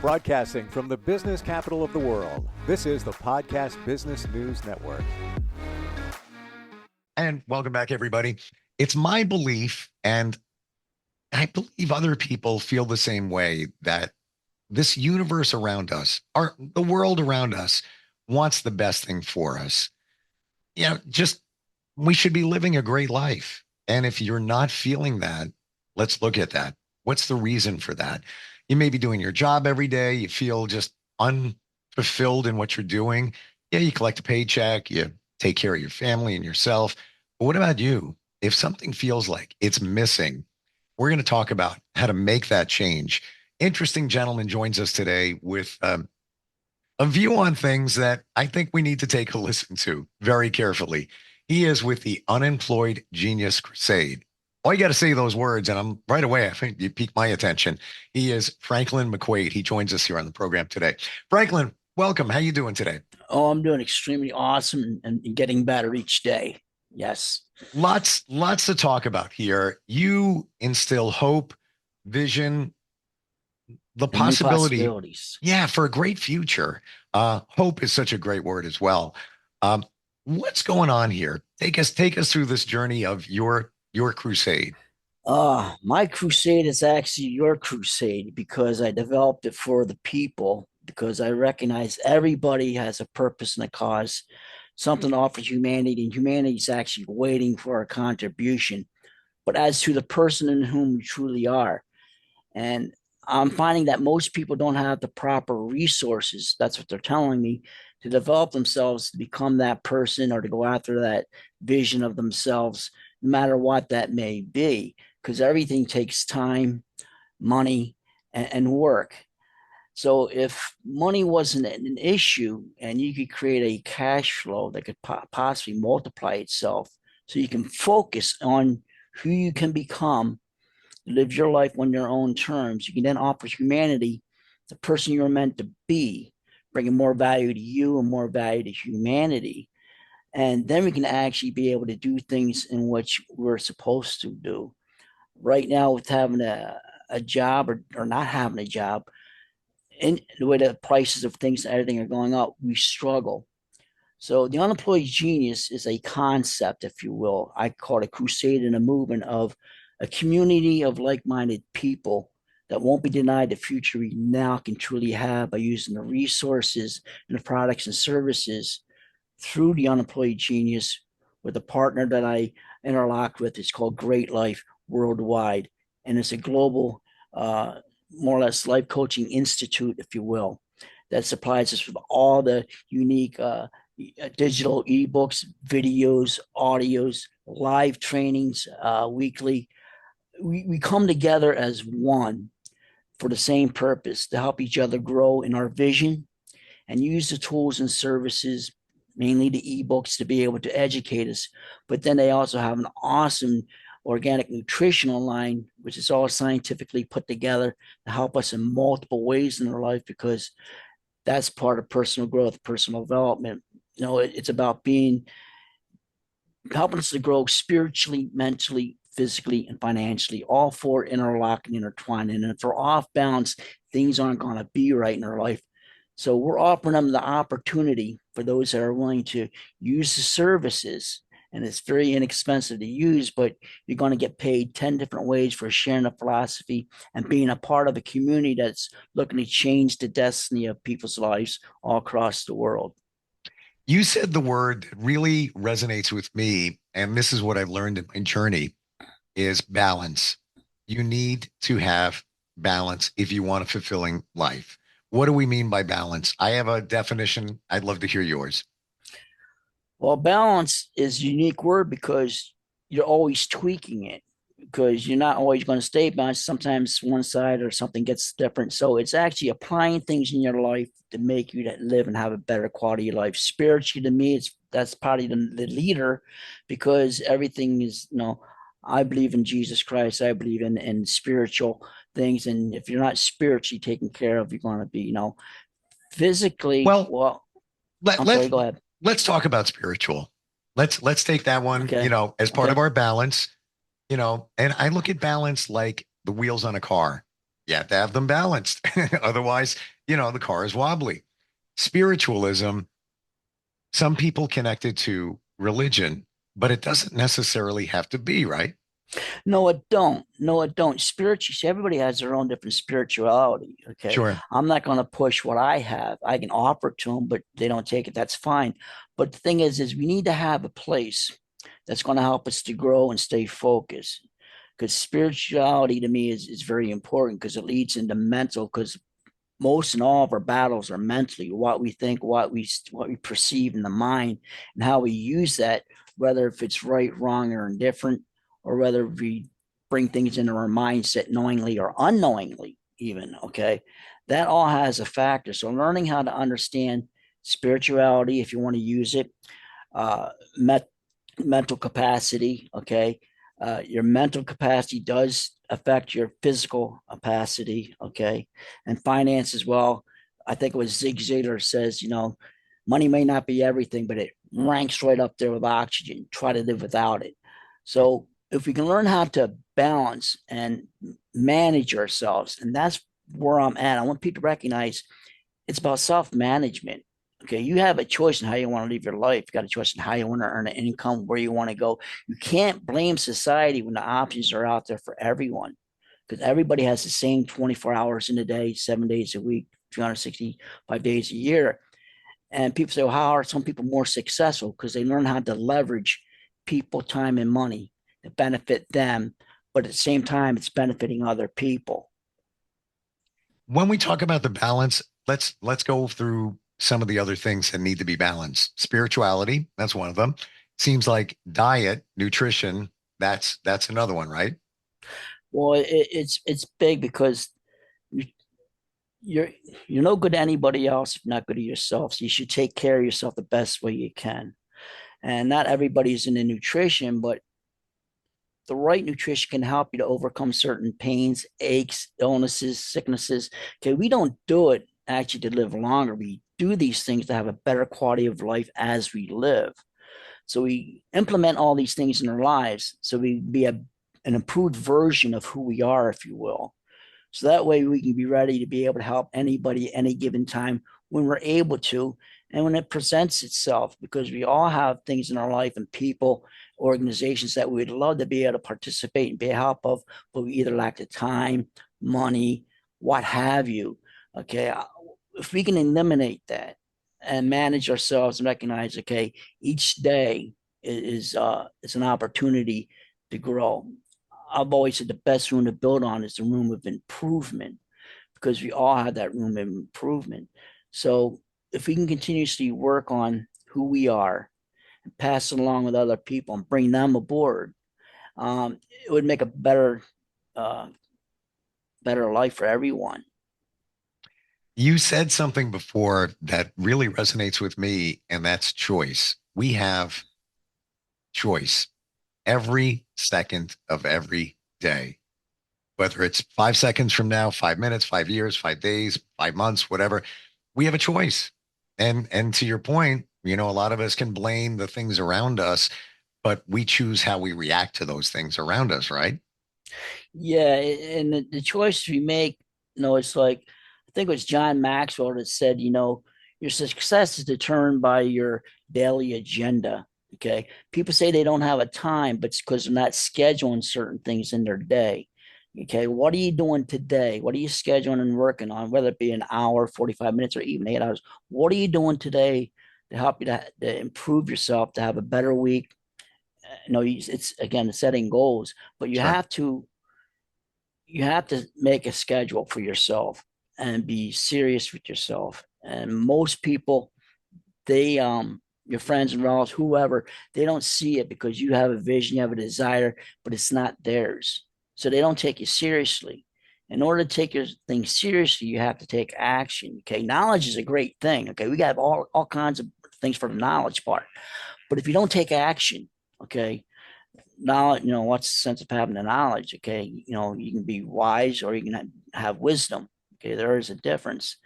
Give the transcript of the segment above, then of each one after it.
Broadcasting from the business capital of the world, this is the Podcast Business News Network. And welcome back, everybody. It's my belief, and I believe other people feel the same way, that this universe around us, the world around us, wants the best thing for us. Just we should be living a great life. And if you're not feeling that, let's look at that. What's the reason for that? You may be doing your job every day. You feel just unfulfilled in what you're doing. Yeah, you collect a paycheck. You take care of your family and yourself. But what about you? If something feels like it's missing, we're going to talk about how to make that change. Interesting gentleman joins us today with a view on things that I think we need to take a listen to very carefully. He is with the Unemployed Genius Crusade. All you got to say those words, and I'm right away. I think you piqued my attention. He is Franklin McQuaid. He joins us here on the program today. Franklin, welcome. How you doing today? Oh, I'm doing extremely awesome and getting better each day. Yes. Lots to talk about here. You instill hope, vision, the And new possibility. possibilities. Yeah, for a great future. Hope is such a great word as well. What's going on here? Take us through this journey of your crusade. My crusade is actually your crusade because I developed it for the people, because I recognize everybody has a purpose and a cause, something to offer humanity, and humanity is actually waiting for a contribution. But as to the person in whom we truly are, and I'm finding that most people don't have the proper resources. That's what they're telling me, to develop themselves to become that person or to go after that vision of themselves, no matter what that may be, because everything takes time, money, and work. So if money wasn't an issue and you could create a cash flow that could possibly multiply itself, so you can focus on who you can become, live your life on your own terms, you can then offer humanity the person you're meant to be, bringing more value to you and more value to humanity. And then we can actually be able to do things in which we're supposed to do. Right now, with having a job or not having a job, and the way the prices of things and everything are going up, we struggle. So the unemployed genius is a concept, if you will. I call it a crusade and a movement of a community of like-minded people that won't be denied the future we now can truly have by using the resources and the products and services through the unemployed genius with a partner that I interlocked with. It's called Great Life Worldwide, and it's a global, more or less life coaching institute, if you will, that supplies us with all the unique digital ebooks, videos, audios, live trainings weekly. We come together as one for the same purpose, to help each other grow in our vision and use the tools and services, mainly the ebooks, to be able to educate us. But then they also have an awesome organic nutritional line, which is all scientifically put together to help us in multiple ways in our life, because that's part of personal growth, personal development. It's about helping us to grow spiritually, mentally, physically, and financially, all four interlock and intertwine. And if we're off balance, things aren't going to be right in our life. So we're offering them the opportunity for those that are willing to use the services. And it's very inexpensive to use, but you're going to get paid 10 different ways for sharing a philosophy and being a part of a community that's looking to change the destiny of people's lives all across the world. You said the word that really resonates with me, and this is what I've learned in my journey, is balance. You need to have balance if you want a fulfilling life. What do we mean by balance? I have a definition. I'd love to hear yours. Well, balance is a unique word because you're always tweaking it, because you're not always going to stay balanced. Sometimes one side or something gets different. So it's actually applying things in your life to make you live and have a better quality of life. Spiritually, to me, that's probably the leader, because everything is, I believe in Jesus Christ. I believe in spiritual things. And if you're not spiritually taken care of, you're going to be, physically. Well, I'm sorry, go ahead. Let's talk about spiritual. Let's take that one, Okay. As part of our balance, and I look at balance like the wheels on a car. You have to have them balanced. Otherwise, the car is wobbly. Spiritualism, some people connect it to religion, but it doesn't necessarily have to be, right? No, it don't. No, it don't. Spiritual. Everybody has their own different spirituality. Okay, Sure. I'm not going to push what I have. I can offer it to them, but they don't take it. That's fine. But the thing is we need to have a place that's going to help us to grow and stay focused. Because spirituality to me is very important because it leads into mental. Because most and all of our battles are mentally what we think, what we perceive in the mind, and how we use that, whether if it's right, wrong, or indifferent, or whether we bring things into our mindset knowingly or unknowingly, even. Okay, that all has a factor. So learning how to understand spirituality, if you want to use it, uh, met, mental capacity. Okay, your mental capacity does affect your physical capacity. Okay, and finance as well. I think it was Zig Ziglar says, money may not be everything, but it ranks right up there with oxygen. Try to live without it. So if we can learn how to balance and manage ourselves, and that's where I'm at. I want people to recognize it's about self-management. Okay, you have a choice in how you want to live your life. You got a choice in how you want to earn an income, where you want to go. You can't blame society when the options are out there for everyone, because everybody has the same 24 hours in a day, 7 days a week, 365 days a year. And people say, well, how are some people more successful? Because they learn how to leverage people, time, and money to benefit them, but at the same time, it's benefiting other people. When we talk about the balance, let's go through some of the other things that need to be balanced. Spirituality, that's one of them. Seems like diet, nutrition, that's another one, right? Well, it's big because you, you're you're no good to anybody else if not good to yourself. So you should take care of yourself the best way you can. And not everybody's into nutrition, but the right nutrition can help you to overcome certain pains, aches, illnesses, sicknesses. Okay, we don't do it actually to live longer. We do these things to have a better quality of life as we live. So we implement all these things in our lives so we be an improved version of who we are, if you will. So that way we can be ready to be able to help anybody at any given time when we're able to and when it presents itself, because we all have things in our life and people, organizations that we'd love to be able to participate and be a help of, but we either lack the time, money, what have you. Okay. If we can eliminate that and manage ourselves and recognize, okay, each day is an opportunity to grow. I've always said the best room to build on is the room of improvement, because we all have that room of improvement. So if we can continuously work on who we are and pass it along with other people and bring them aboard, it would make a uh, better life for everyone. You said something before that really resonates with me, and that's choice. We have choice every second of every day, whether it's 5 seconds from now, 5 minutes, 5 years, 5 days, 5 months, whatever. We have a choice. And to your point, a lot of us can blame the things around us, but we choose how we react to those things around us, right? Yeah, and the choices we make, it's like I think it was John Maxwell that said, your success is determined by your daily agenda. Okay. People say they don't have a time, but it's because they're not scheduling certain things in their day. Okay. What are you doing today? What are you scheduling and working on, whether it be an hour, 45 minutes, or even 8 hours? What are you doing today to help you to improve yourself, to have a better week? It's again setting goals, but you Sure. have to make a schedule for yourself and be serious with yourself. And most people, they your friends and relatives, whoever, they don't see it because you have a vision, you have a desire, but it's not theirs. So they don't take you seriously. In order to take your thing seriously, you have to take action. Okay. Knowledge is a great thing. Okay. We got all kinds of things for the knowledge part. But if you don't take action, okay, knowledge, what's the sense of having the knowledge? Okay. You can be wise or you can have wisdom. Okay. There is a difference.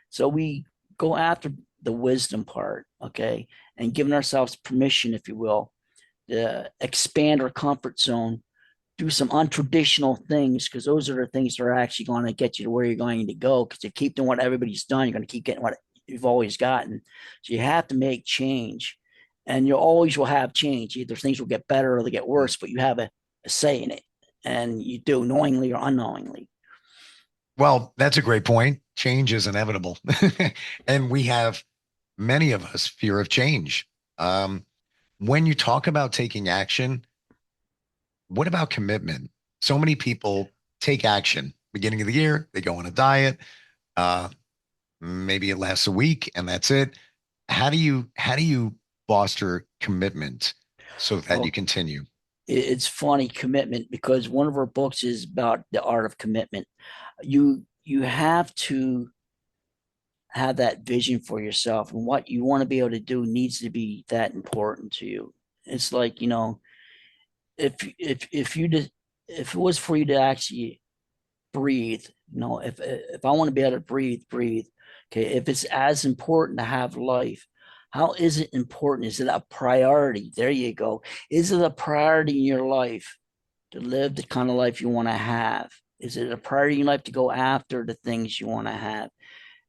So we go after the wisdom part. Okay. And giving ourselves permission, if you will, to expand our comfort zone do some untraditional things, because those are the things that are actually going to get you to where you're going to go. Because if you keep doing what everybody's done, you're going to keep getting what you've always gotten. So you have to make change, and you always will have change. Either things will get better or they get worse, but you have a say in it, and you do knowingly or unknowingly. Well, that's a great point. Change is inevitable. And we have, many of us, fear of change. Um, when you talk about taking action, what about commitment? So many people take action beginning of the year, they go on a diet, uh, maybe it lasts a week and that's it. How do you foster commitment so that you Well, continue? it's funny, commitment, because one of our books is about the art of commitment. You have to have that vision for yourself, and what you want to be able to do needs to be that important to you. It's like, if you did, if it was for you to actually breathe, if I want to be able to breathe. Okay, if it's as important to have life, how is it important? Is it a priority? There you go. Is it a priority in your life to live the kind of life you want to have? Is it a priority in life to go after the things you want to have?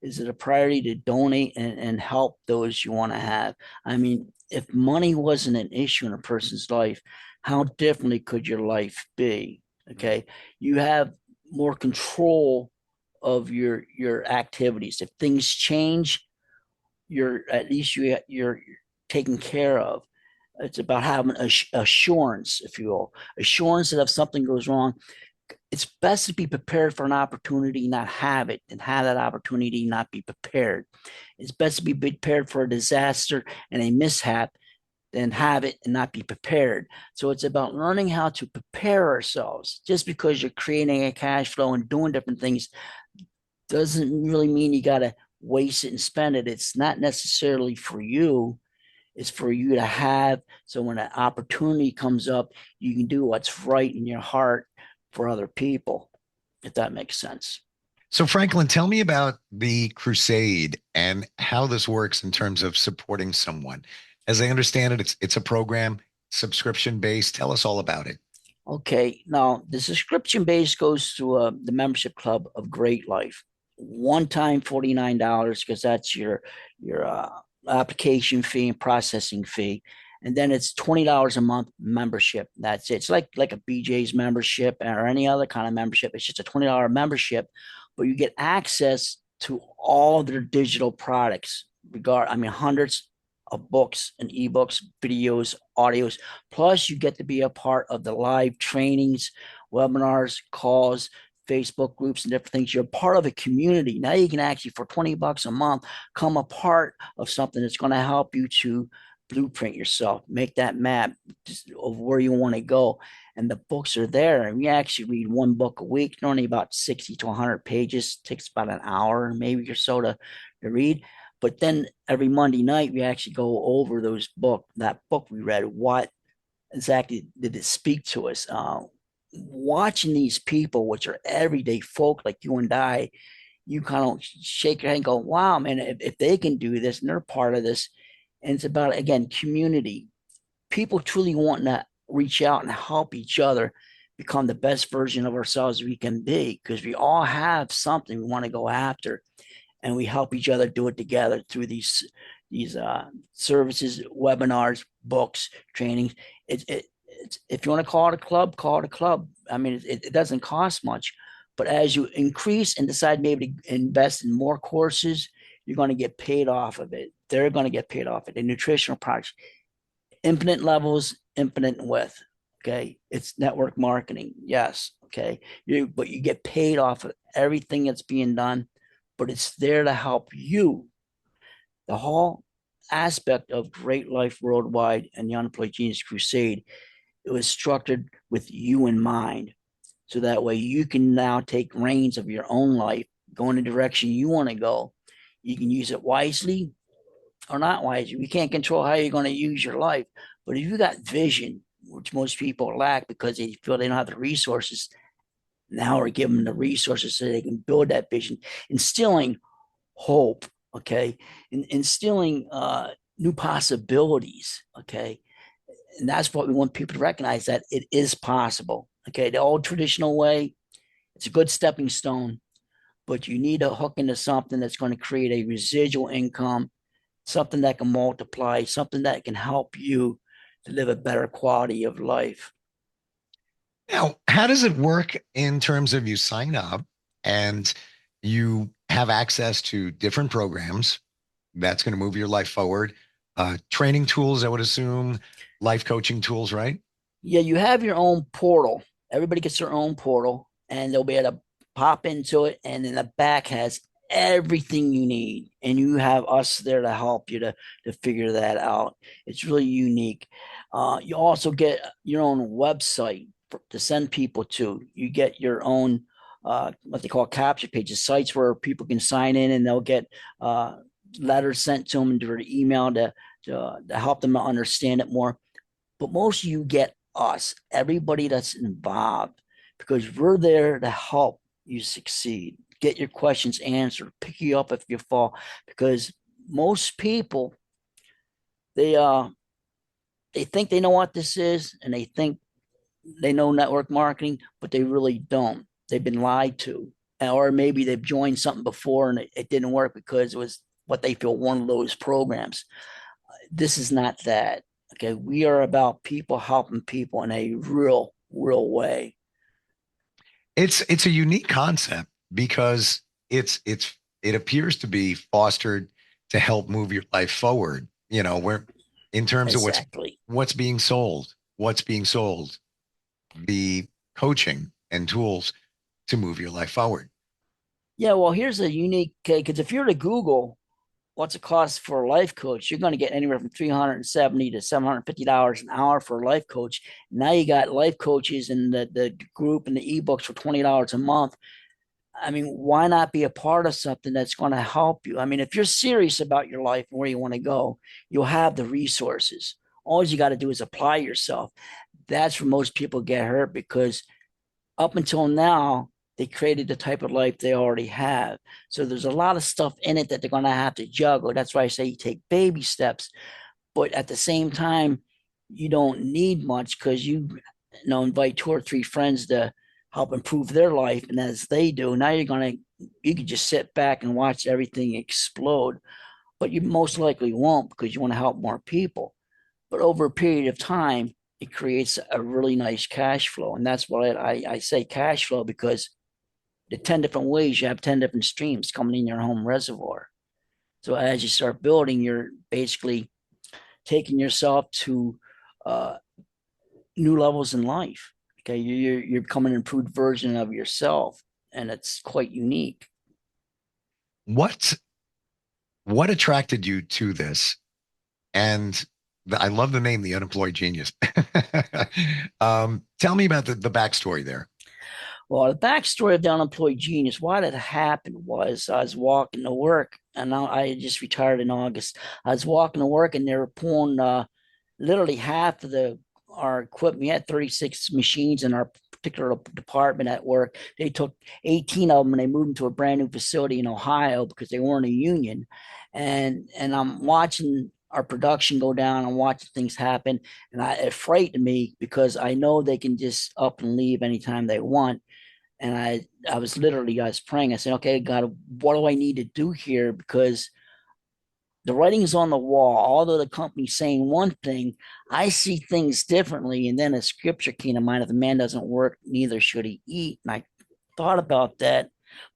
Is it a priority to donate and help those you want to have? I mean, if money wasn't an issue in a person's life, how differently could your life be? Okay. You have more control of your activities. If things change, you're at least you're taken care of. It's about having assurance, if you will, assurance that if something goes wrong, it's best to be prepared for an opportunity, not have it, and have that opportunity not be prepared. It's best to be prepared for a disaster and a mishap than have it and not be prepared. So it's about learning how to prepare ourselves. Just because you're creating a cash flow and doing different things doesn't really mean you got to waste it and spend it. It's not necessarily for you. It's for you to have. So when an opportunity comes up, you can do what's right in your heart for other people, if that makes sense. So, Franklin, tell me about the Crusade and how this works in terms of supporting someone. As I understand it, it's a program, subscription based. Tell us all about it. Okay, now the subscription base goes to the membership club of Great Life. One time $49, because that's your application fee and processing fee, and then it's $20 a month membership. That's it. It's like a BJ's membership or any other kind of membership. It's just a $20 membership, but you get access to all of their digital products. I mean, hundreds of books and ebooks, videos, audios. Plus, you get to be a part of the live trainings, webinars, calls, Facebook groups, and different things. You're part of a community. Now you can actually, for $20 a month, come a part of something that's going to help you to blueprint yourself, make that map of where you want to go. And the books are there. And we actually read one book a week, only about 60 to 100 pages. It takes about an hour, maybe or so to read. But then every Monday night, we actually go over that book we read. What exactly did it speak to us? Watching these people, which are everyday folk like you and I, you kind of shake your head and go, wow, man, if they can do this and they're part of this. And it's about, again, community. People truly wanting to reach out and help each other become the best version of ourselves we can be, because we all have something we want to go after, and we help each other do it together through these services, webinars, books, trainings. It's if you want to call it a club, call it a club. I mean, it doesn't cost much, but as you increase and decide maybe to invest in more courses, you're going to get paid off of it. They're going to get paid off of it. The nutritional products, infinite levels, infinite width. Okay, it's network marketing. Yes. Okay, but you get paid off of everything that's being done, but it's there to help you. The whole aspect of Great Life Worldwide and the Unemployed Genius Crusade, it was structured with you in mind. So that way you can now take reins of your own life, go in the direction you want to go. You can use it wisely or not wisely. We can't control how you're going to use your life. But if you got vision, which most people lack because they feel they don't have the resources, now we're giving them the resources so they can build that vision, instilling hope, okay, and instilling new possibilities, okay. And that's what we want people to recognize, that it is possible. Okay, the old traditional way, it's a good stepping stone, but you need to hook into something that's going to create a residual income, something that can multiply, something that can help you to live a better quality of life. Now, how does it work in terms of you sign up and you have access to different programs that's going to move your life forward? Training tools, I would assume, life coaching tools, right? Yeah, you have your own portal. Everybody gets their own portal, and they'll be able to pop into it. And in the back has everything you need, and you have us there to help you to figure that out. It's really unique. You also get your own website to send people to. You get your own what they call capture pages, sites where people can sign in, and they'll get letters sent to them through the email to help them understand it more. But most of you get us, everybody that's involved, because we're there to help you succeed, get your questions answered, pick you up if you fall. Because most people, they uh they think they know what this is, and they think they know network marketing, but they really don't. They've been lied to. Or maybe they've joined something before and it didn't work because it was what they feel one of those programs. This is not that. Okay, we are about people helping people in a real way. It's a unique concept because it appears to be fostered to help move your life forward. Where in terms of Exactly. what's being sold, the coaching and tools to move your life forward. Yeah, well, here's a unique, because if you're to Google what's it cost for a life coach, you're going to get anywhere from 370 to $750 an hour for a life coach. Now you got life coaches in the group and the ebooks for $20 a month. I mean, why not be a part of something that's going to help you? I mean, if you're serious about your life and where you want to go, you'll have the resources. All you got to do is apply yourself. That's where most people get hurt, because up until now, they created the type of life they already have. So there's a lot of stuff in it that they're going to have to juggle. That's why I say you take baby steps, but at the same time, you don't need much, because you invite two or three friends to help improve their life, and as they do, now you can just sit back and watch everything explode. But you most likely won't, because you want to help more people. But over a period of time, it creates a really nice cash flow. And that's what I say cash flow, because the 10 different ways, you have 10 different streams coming in your home reservoir. So as you start building, you're basically taking yourself to uh, new levels in life. Okay, you're becoming an improved version of yourself, and it's quite unique. What what attracted you to this? And I love the name, the unemployed genius. Tell me about the backstory there. Well, the backstory of the unemployed genius, what had happened was I was walking to work, and I had just retired in August. I was walking to work, and they were pulling literally half of our equipment. We had 36 machines in our particular department at work. They took 18 of them and they moved them to a brand new facility in Ohio because they weren't a union. And I'm watching our production go down. I'm watching things happen, and it frightened me, because I know they can just up and leave anytime they want. And I was praying. I said, okay, God, what do I need to do here? Because the writing's on the wall. Although the company's saying one thing, I see things differently. And then a scripture came to mind: if the man doesn't work, neither should he eat. And I thought about that,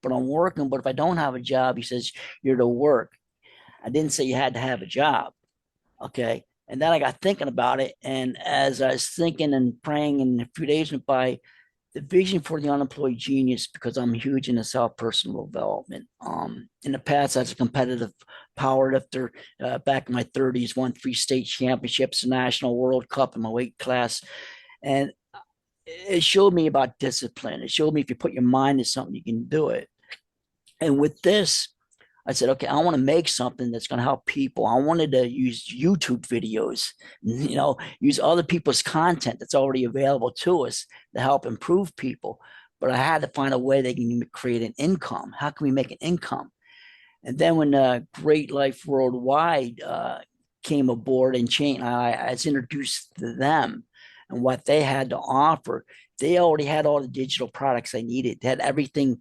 but I'm working. But if I don't have a job, he says, you're to work. I didn't say you had to have a job. Okay. And then I got thinking about it. And as I was thinking and praying, and a few days went by, the vision for the unemployed genius, because I'm huge into self personal development. In the past, I was a competitive power lifter. Back in my 30s, won 3 state championships, a national World Cup in my weight class, and it showed me about discipline. It showed me if you put your mind to something, you can do it. And with this, I said, okay, I want to make something that's going to help people. I wanted to use YouTube videos, use other people's content that's already available to us to help improve people. But I had to find a way they can create an income. How can we make an income? And then when Great Life Worldwide came aboard and changed, I was introduced to them and what they had to offer. They already had all the digital products I needed. They had everything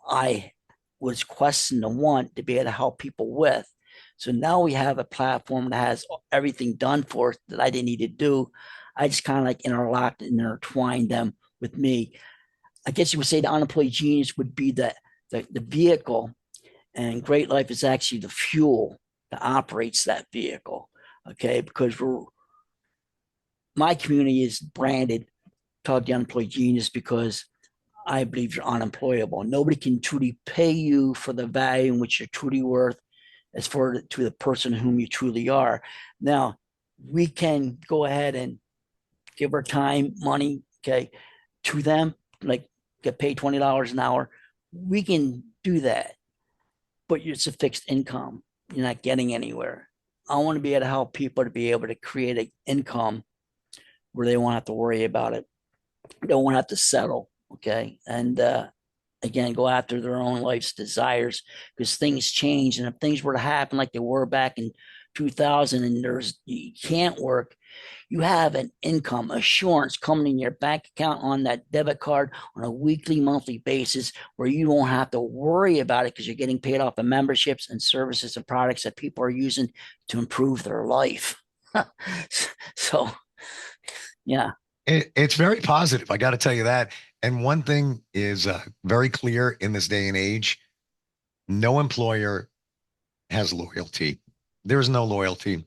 I was questioning and want to be able to help people with. So now we have a platform that has everything done for us that I didn't need to do. I just kind of like interlocked and intertwined them with me. I guess you would say the unemployed genius would be the vehicle, and Great Life is actually the fuel that operates that vehicle. Okay, because my community is branded called the unemployed genius because I believe you're unemployable. Nobody can truly pay you for the value in which you're truly worth as for to the person whom you truly are. Now, we can go ahead and give our time, money, okay, to them, like get paid $20 an hour. We can do that, but it's a fixed income. You're not getting anywhere. I want to be able to help people to be able to create an income where they won't have to worry about it. They won't have to settle. Okay. And again, go after their own life's desires because things change. And if things were to happen like they were back in 2000 and you can't work, you have an income assurance coming in your bank account on that debit card on a weekly, monthly basis where you don't have to worry about it because you're getting paid off of memberships and services and products that people are using to improve their life. So, yeah. It's very positive. I got to tell you that. And one thing is very clear in this day and age, no employer has loyalty. There's no loyalty.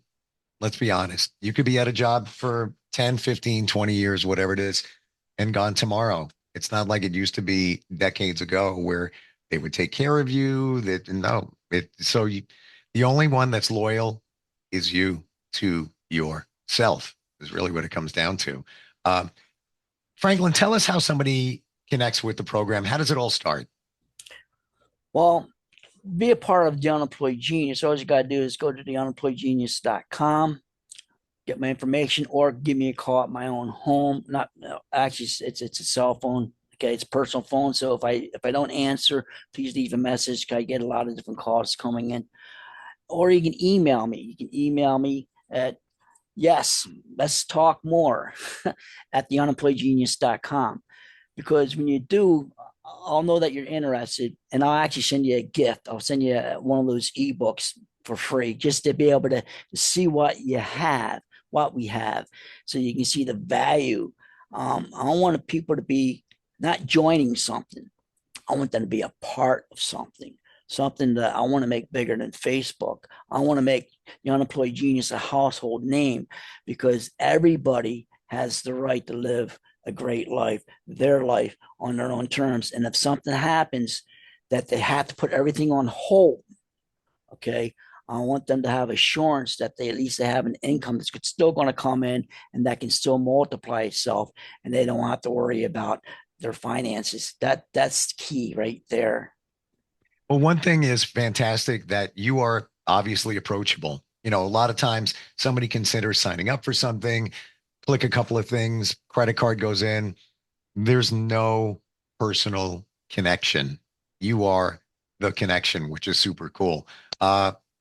Let's be honest. You could be at a job for 10, 15, 20 years, whatever it is, and gone tomorrow. It's not like it used to be decades ago where they would take care of you. That no, the only one that's loyal is you to yourself is really what it comes down to. Um, Franklin, tell us how somebody connects with the program. How does it all start? Well, be a part of the Unemployed Genius. All you got to do is go to the unemployedgenius.com, get my information, or give me a call at my own home. Not no, actually, it's a cell phone. Okay, it's a personal phone. So if I don't answer, please leave a message. I get a lot of different calls coming in, or you can email me. You can email me at yes, let's talk more at the unemployedgenius.com because when you do, I'll know that you're interested, and I'll actually send you a gift. I'll send you one of those ebooks for free, just to be able to see what you have, what we have, so you can see the value. I don't want people to be not joining something. I want them to be a part of something, something that I want to make bigger than Facebook. I want to make the Unemployed Genius a household name because everybody has the right to live a great life, their life on their own terms. And if something happens that they have to put everything on hold, okay, I want them to have assurance that they at least they have an income that's still going to come in and that can still multiply itself, and they don't have to worry about their finances. That's key right there. Well, one thing is fantastic that you are obviously approachable. You know, a lot of times somebody considers signing up for something, click a couple of things, credit card goes in. There's no personal connection. You are the connection, which is super cool.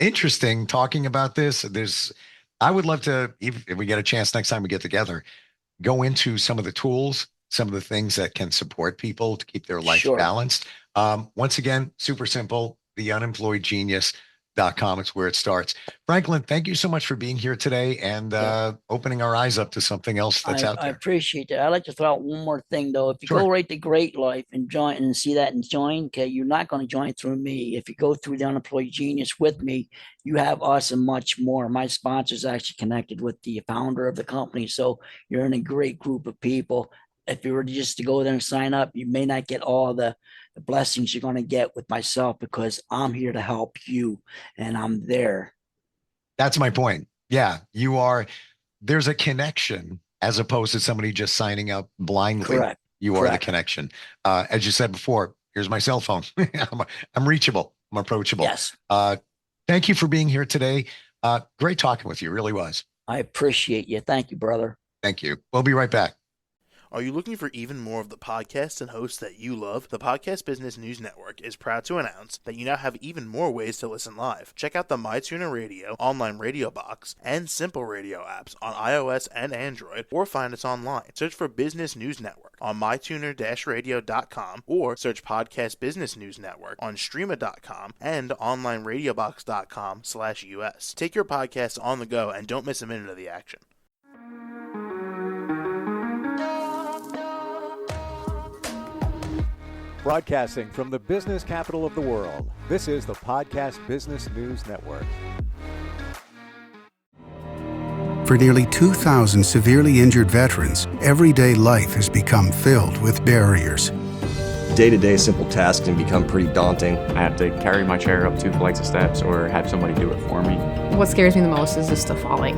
Interesting talking about this. I would love to, if we get a chance next time we get together, go into some of the tools, some of the things that can support people to keep their life Sure. balanced. Once again, super simple, theunemployedgenius.com. It's where it starts. Franklin, thank you so much for being here today and opening our eyes up to something else that's out I there. appreciate that. I'd like to throw out one more thing though. If you Sure. go right to Great Life and join and see that and join, okay, you're not going to join through me. If you go through the Unemployed Genius with me, you have us and much more. My sponsor is actually connected with the founder of the company. So you're in a great group of people. If you were just to go there and sign up, you may not get all the blessings you're going to get with myself because I'm here to help you and I'm there. That's my point. Yeah, you are. There's a connection as opposed to somebody just signing up blindly. Correct. You are the Correct. connection. As you said before, here's my cell phone. I'm reachable. I'm approachable. Yes. Thank you for being here today. Great talking with you. Really was. I appreciate you. Thank you, brother. Thank you. We'll be right back. Are you looking for even more of the podcasts and hosts that you love? The Podcast Business News Network is proud to announce that you now have even more ways to listen live. Check out the MyTuner Radio, online radio box, and Simple Radio apps on iOS and Android, or find us online. Search for Business News Network on mytuner-radio.com, or search Podcast Business News Network on streama.com and onlineradiobox.com/US. Take your podcast on the go and don't miss a minute of the action. Broadcasting from the business capital of the world, this is the Podcast Business News Network. For nearly 2,000 severely injured veterans, everyday life has become filled with barriers. Day-to-day simple tasks can become pretty daunting. I have to carry my chair up 2 flights of steps or have somebody do it for me. What scares me the most is just the falling.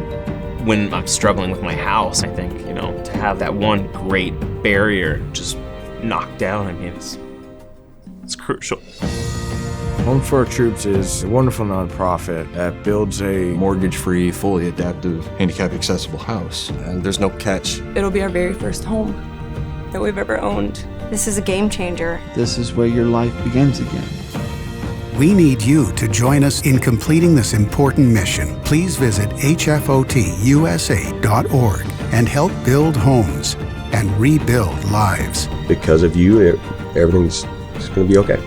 When I'm struggling with my house, I think, to have that one great barrier just knocked down, it's crucial. Home for Our Troops is a wonderful nonprofit that builds a Mortgage-free, fully adaptive, handicap-accessible house. And there's no catch. It'll be our very first home that we've ever owned. This is a game changer. This is where your life begins again. We need you to join us in completing this important mission. Please visit hfotusa.org and help build homes and rebuild lives. Because of you, everything's going to be okay.